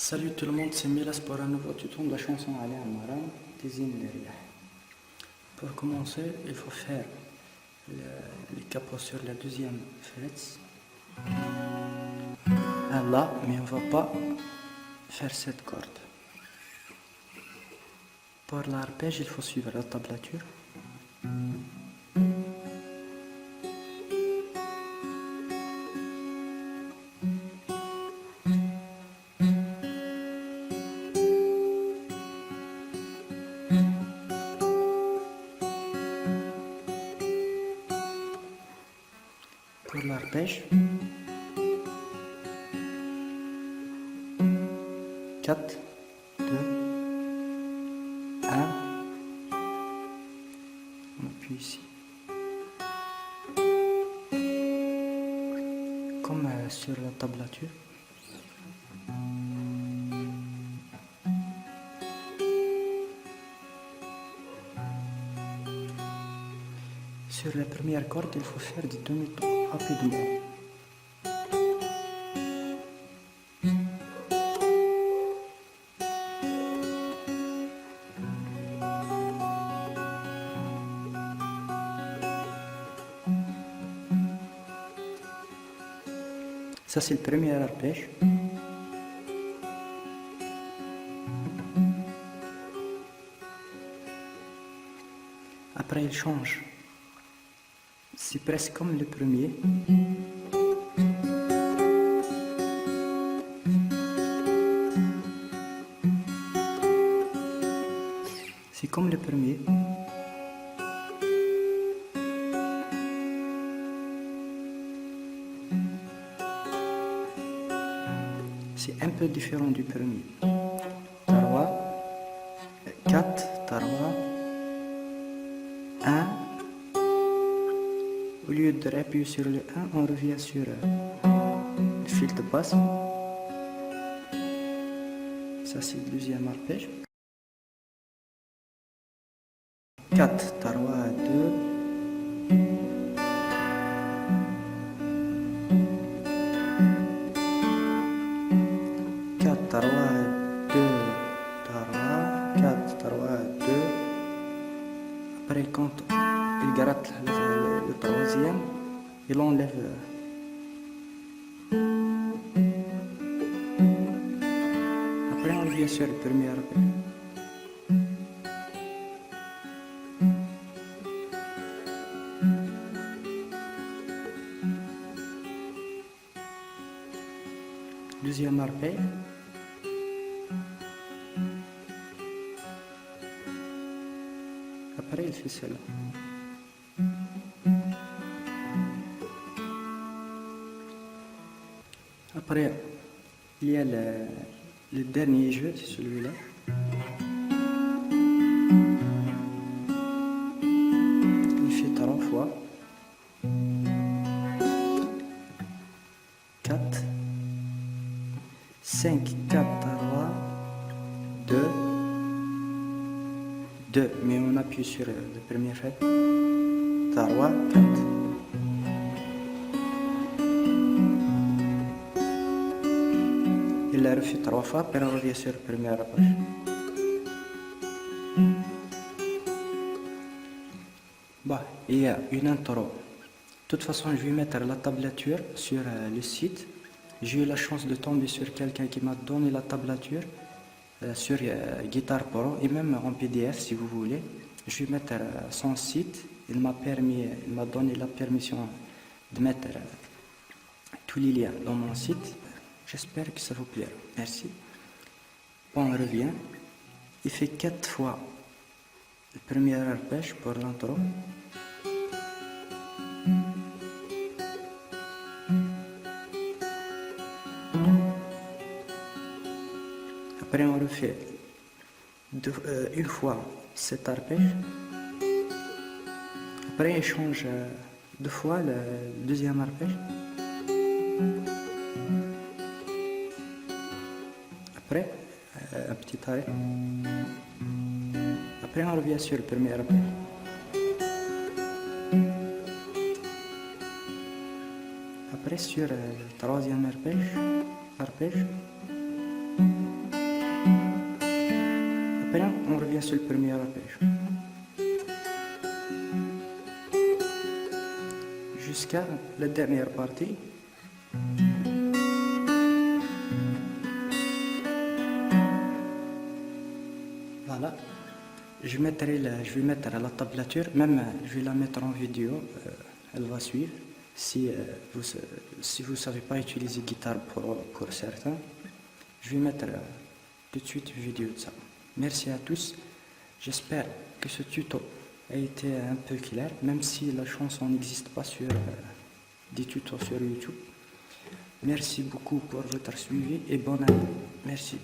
Salut tout le monde, c'est Milas pour un nouveau tuto de la chanson Ali Amaran, Tizine Derrière. Pour commencer, il faut faire les capots sur la deuxième fret. Là, mais on ne va pas faire cette corde. Pour l'arpège, il faut suivre la tablature. Pour l'arpège, 4, 2, 1, on appuie ici. Comme sur la tablature. Sur la première corde, il faut faire des demi-tours rapidement. Ça c'est le premier arpège. Après il change. C'est presque comme le premier. C'est comme le premier. C'est un peu différent du premier. Tarwa, 4, Tarwa, 1. Au lieu de appuyer sur le 1, on revient sur le fil de basse. Ça c'est le deuxième arpège. 4, Tarwa, 2. Tarwa 2, Tarwa 4, Tarwa 2. Après quand il gratte le troisième, il enlève. Après on revient sur le premier arpège. Deuxième arpège. Après il fait cela. Après il y a le dernier jeu, c'est celui-là. Il fait 3 fois. 4, 5, 4, 3, 2. 2, mais on appuie sur le premier fret. 3, 4. Il l'a refait 3 fois, puis on revient sur le premier arpège. Bah, il y a une intro. De toute façon, je vais mettre la tablature sur le site. J'ai eu la chance de tomber sur quelqu'un qui m'a donné la tablature. Sur Guitar Pro et même en PDF si vous voulez. Je vais mettre son site. Il m'a donné la permission de mettre tous les liens dans mon site. J'espère que ça vous plaît. Merci. Bon, on revient. Il fait 4 fois le premier arpège pour l'intro. Après on refait une fois cet arpège. Après il change 2 fois le deuxième arpège. Après un petit arrêt. Après on revient sur le premier arpège. Après sur le troisième arpège. revient sur le premier arpège. Jusqu'à la dernière partie. Voilà. Je vais mettre la tablature, même je vais la mettre en vidéo, elle va suivre. Si vous savez pas utiliser guitare pour certains, je vais mettre tout de suite une vidéo de ça. Merci à tous. J'espère que ce tuto a été un peu clair, même si la chanson n'existe pas sur des tutos sur YouTube. Merci beaucoup pour votre suivi et bonne année. Merci.